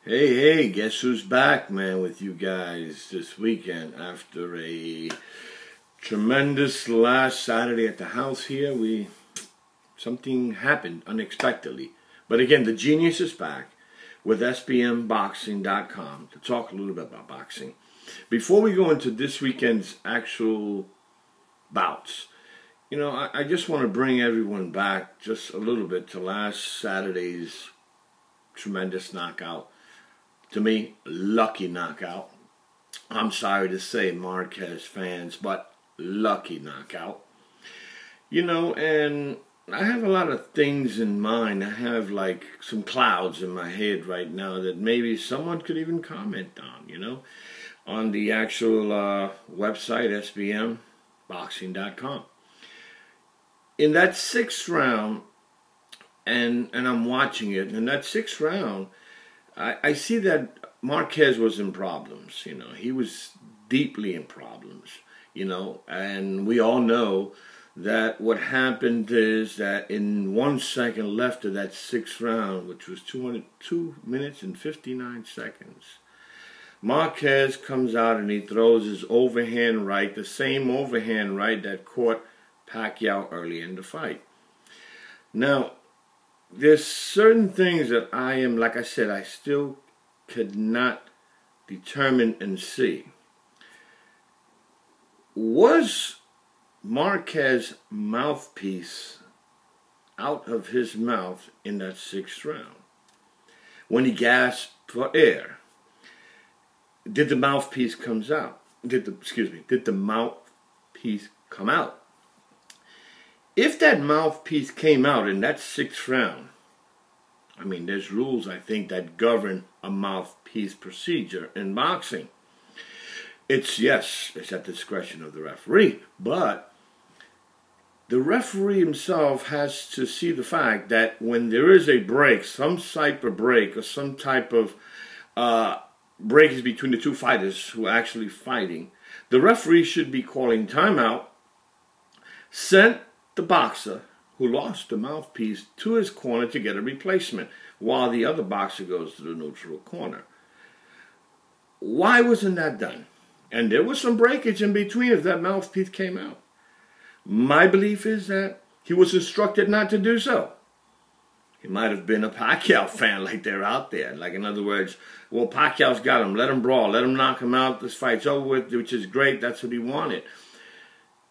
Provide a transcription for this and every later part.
Hey, guess who's back, man, with you guys this weekend after a tremendous last Saturday at the house here. Something happened unexpectedly. But again, the genius is back with SBMboxing.com to talk a little bit about boxing. Before we go into this weekend's actual bouts, I just want to bring everyone back just a little bit to last Saturday's tremendous knockout. To me, lucky knockout. I'm sorry to say, Marquez fans, but lucky knockout. And I have a lot of things in mind. I have like some clouds in my head right now that maybe someone could even comment on the actual website, SBMboxing.com. In that sixth round, and I'm watching it, in that sixth round, I see that Marquez was in problems. He was deeply in problems. And we all know that what happened is that in 1 second left of that sixth round, which was 2 minutes and 59 seconds, Marquez comes out and he throws his overhand right, the same overhand right that caught Pacquiao early in the fight. Now, there's certain things that like I said, I still could not determine and see. Was Marquez's mouthpiece out of his mouth in that sixth round? When he gasped for air, did the mouthpiece come out? Did the mouthpiece come out? If that mouthpiece came out in that sixth round, there's rules, I think, that govern a mouthpiece procedure in boxing. It's at the discretion of the referee, but the referee himself has to see the fact that when there is a break, some type of break or some type of break is between the two fighters who are actually fighting, the referee should be calling timeout, sent the boxer who lost the mouthpiece to his corner to get a replacement while the other boxer goes to the neutral corner. Why wasn't that done? And there was some breakage in between if that mouthpiece came out. My belief is that he was instructed not to do so. He might have been a Pacquiao fan like they're out there. Like, in other words, well, Pacquiao's got him. Let him brawl. Let him knock him out. This fight's over with, which is great. That's what he wanted.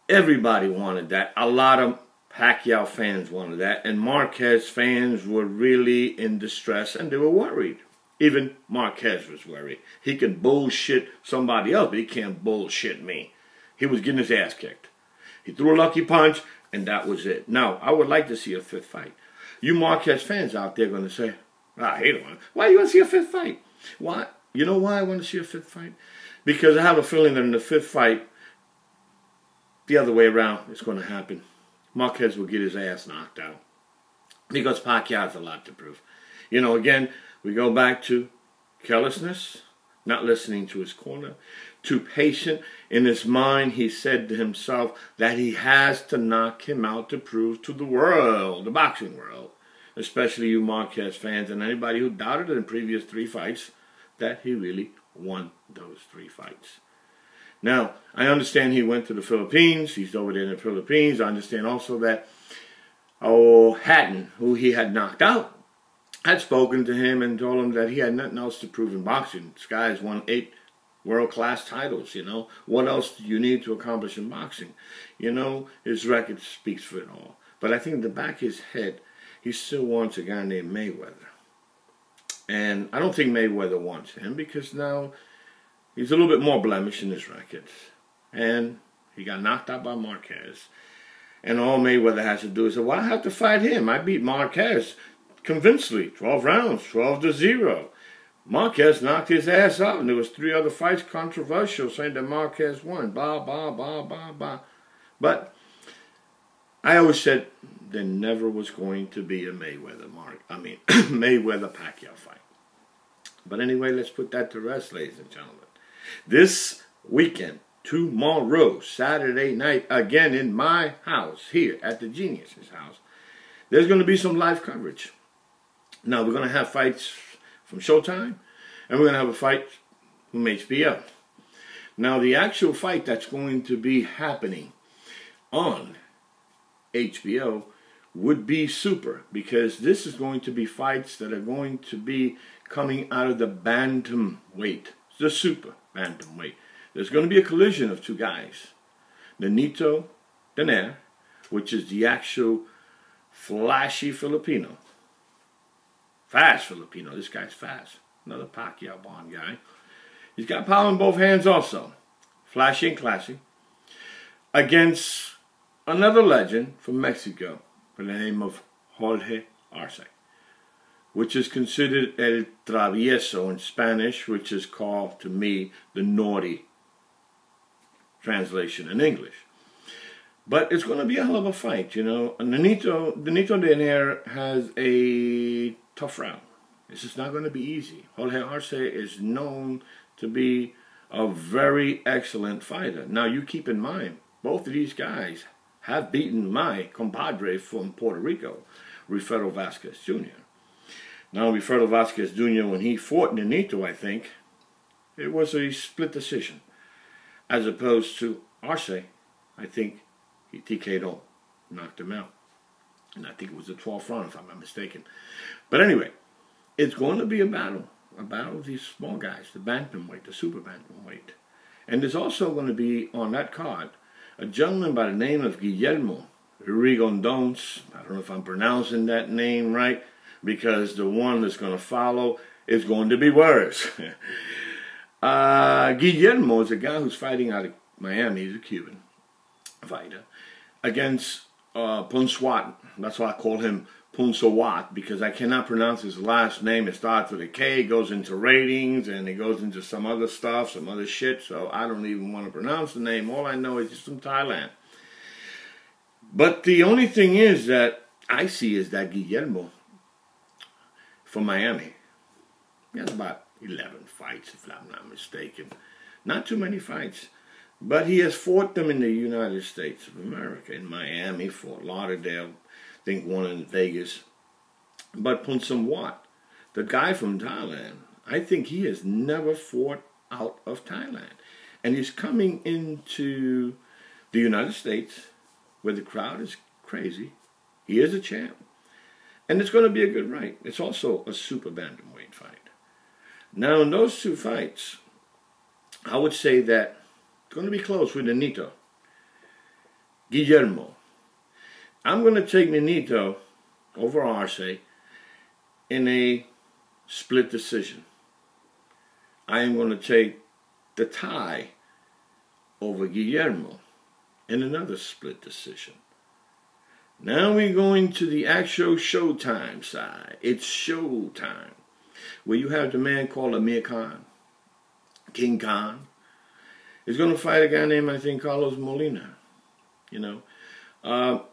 Everybody wanted that. A lot of Pacquiao fans wanted that. And Marquez fans were really in distress and they were worried. Even Marquez was worried. He can bullshit somebody else, but he can't bullshit me. He was getting his ass kicked. He threw a lucky punch, and that was it. Now, I would like to see a fifth fight. You Marquez fans out there are going to say, I hate it. Why do you want to see a fifth fight? Why? You know why I want to see a fifth fight? Because I have a feeling that in the fifth fight, the other way around, it's going to happen. Marquez will get his ass knocked out. Because Pacquiao has a lot to prove. Again, we go back to carelessness, not listening to his corner, too patient. In his mind, he said to himself that he has to knock him out to prove to the world, the boxing world, especially you Marquez fans and anybody who doubted in previous 3 fights, that he really won those 3 fights. Now, I understand he went to the Philippines. He's over there in the Philippines. I understand also that Hatton, who he had knocked out, had spoken to him and told him that he had nothing else to prove in boxing. This guy has won 8 world-class titles, What else do you need to accomplish in boxing? His record speaks for it all. But I think in the back of his head, he still wants a guy named Mayweather. And I don't think Mayweather wants him because now he's a little bit more blemish in his record. And he got knocked out by Marquez. And all Mayweather has to do is say, well, I have to fight him. I beat Marquez convincingly. 12 rounds, 12-0. Marquez knocked his ass out. And there was 3 other fights controversial saying that Marquez won. Blah, blah, blah, blah, blah. But I always said there never was going to be a Mayweather-Pacquiao fight. But anyway, let's put that to rest, ladies and gentlemen. This weekend, tomorrow, Saturday night, again in my house, here at the Genius's house, there's going to be some live coverage. Now, we're going to have fights from Showtime. And we're going to have a fight from HBO. Now, the actual fight that's going to be happening on HBO would be super, because this is going to be fights that are going to be coming out of the bantamweight, the super bantamweight. There's going to be a collision of two guys. Donaire, which is the actual flashy Filipino. Fast Filipino. This guy's fast. Another Pacquiao born guy. He's got power in both hands also. Flashy and classy. Against another legend from Mexico by the name of Jorge Arce, which is considered El Travieso in Spanish, which is called, to me, the naughty translation in English. But it's going to be a hell of a fight, you know. Donito Donaire has a tough route. This is not going to be easy. Jorge Arce is known to be a very excellent fighter. Now, you keep in mind, both of these guys have beaten my compadre from Puerto Rico, Rifero Vasquez Jr. Now, Rifero Vasquez Jr., when he fought Donito, I think, it was a split decision. As opposed to Arce, I think he TK'd, knocked him out. And I think it was the 12th round, if I'm not mistaken. But anyway, it's going to be a battle of these small guys, the bantamweight, the super bantamweight. And there's also going to be, on that card, a gentleman by the name of Guillermo Rigondons. I don't know if I'm pronouncing that name right, because the one that's going to follow is going to be worse. Guillermo is a guy who's fighting out of Miami. He's a Cuban fighter. Against Punswat. That's why I call him Punsawat, because I cannot pronounce his last name. It starts with a K, it goes into ratings, and it goes into some other stuff, some other shit, so I don't even want to pronounce the name. All I know is he's from Thailand. But the only thing is that I see is that Guillermo from Miami, he has about 11 fights, if I'm not mistaken. Not too many fights. But he has fought them in the United States of America, in Miami, Fort Lauderdale, I think one in Vegas. But Punsawat, the guy from Thailand, I think he has never fought out of Thailand. And he's coming into the United States, where the crowd is crazy. He is a champ. And it's going to be a good fight. It's also a super bantamweight fight. Now, in those two fights, I would say that it's going to be close with Donito. Guillermo. I'm going to take Donito over Arce in a split decision. I am going to take the tie over Guillermo in another split decision. Now we're going to the actual Showtime side. It's Showtime, where you have the man called Amir Khan, King Kahn, is going to fight a guy named, I think, Carlos Molina. You know,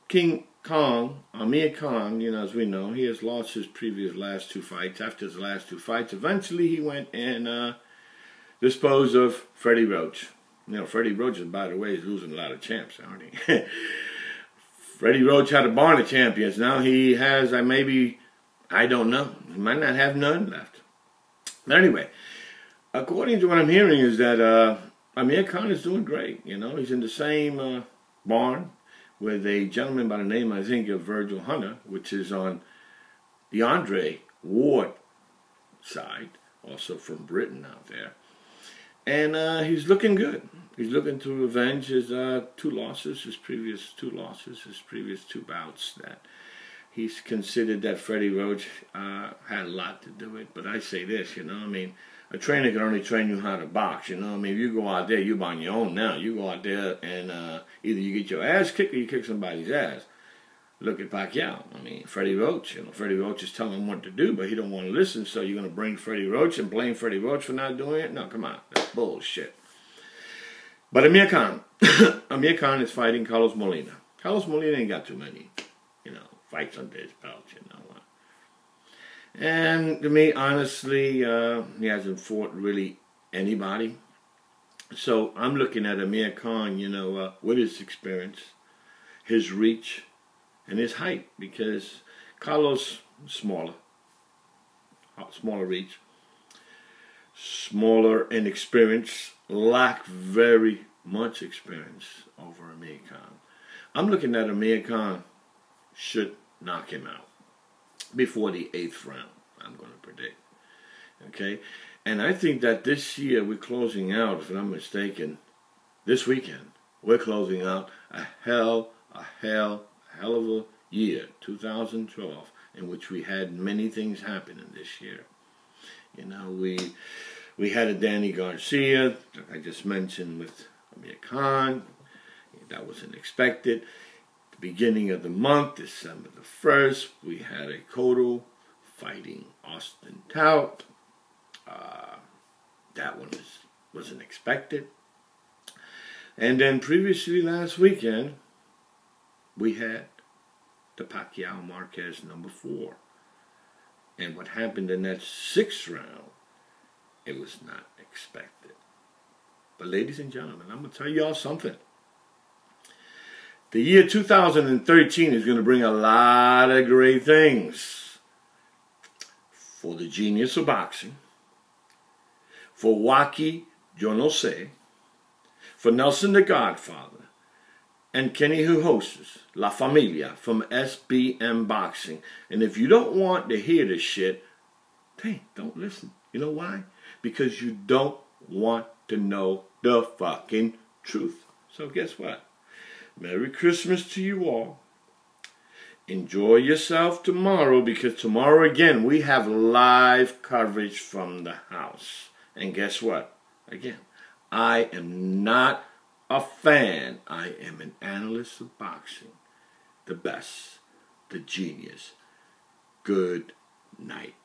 King Kong, Amir Khan, you know, as we know, he has lost his previous last two fights. After his last two fights, eventually he went and disposed of Freddie Roach. You know, Freddie Roach, by the way, is losing a lot of champs, aren't he? Freddie Roach had a barn of champions. Now he has, I don't know. He might not have none left. But anyway, according to what I'm hearing is that Amir Khan is doing great. You know, he's in the same barn with a gentleman by the name, I think, of Virgil Hunter, which is on the Andre Ward side, also from Britain out there. And he's looking good. He's looking to avenge his two losses, his previous two bouts. That he's considered that Freddie Roach had a lot to do with. But I say this, you know, I mean, a trainer can only train you how to box, you know. I mean, if you go out there, you're on your own now. You go out there and either you get your ass kicked or you kick somebody's ass. Look at Pacquiao. I mean, Freddie Roach, you know, Freddie Roach is telling him what to do, but he don't want to listen, so you're going to bring Freddie Roach and blame Freddie Roach for not doing it? No, come on. That's bullshit. But Amir Khan. Amir Khan is fighting Carlos Molina. Carlos Molina ain't got too many, you know, fights under his belt, you know. And to me, honestly, he hasn't fought really anybody. So I'm looking at Amir Khan, you know, with his experience, his reach, and his height, because Carlos smaller reach. smaller in experience, lack very much experience over Amir Khan. I'm looking at Amir Khan should knock him out before the 8th round, I'm going to predict. Okay? And I think that this year we're closing out, if I'm mistaken, this weekend, we're closing out a hell of a year, 2012, in which we had many things happening this year. You know, we had a Danny Garcia, like I just mentioned, with Amir Khan. That wasn't expected. The beginning of the month, December the 1st, we had a Cotto fighting Austin Tout. That one wasn't expected. And then previously last weekend, we had the Pacquiao Marquez number 4. And what happened in that 6th round, it was not expected. But ladies and gentlemen, I'm going to tell y'all something. The year 2013 is going to bring a lot of great things for the genius of boxing, for Wacky Yo No Sé, for Nelson the Godfather, and Kenny who hosts La Familia from SBM Boxing. And if you don't want to hear this shit, hey, don't listen. You know why? Because you don't want to know the fucking truth. So guess what? Merry Christmas to you all. Enjoy yourself tomorrow, because tomorrow again we have live coverage from the house. And guess what? Again, I am not a fan. I am an analyst of boxing. The best, the genius. Good night.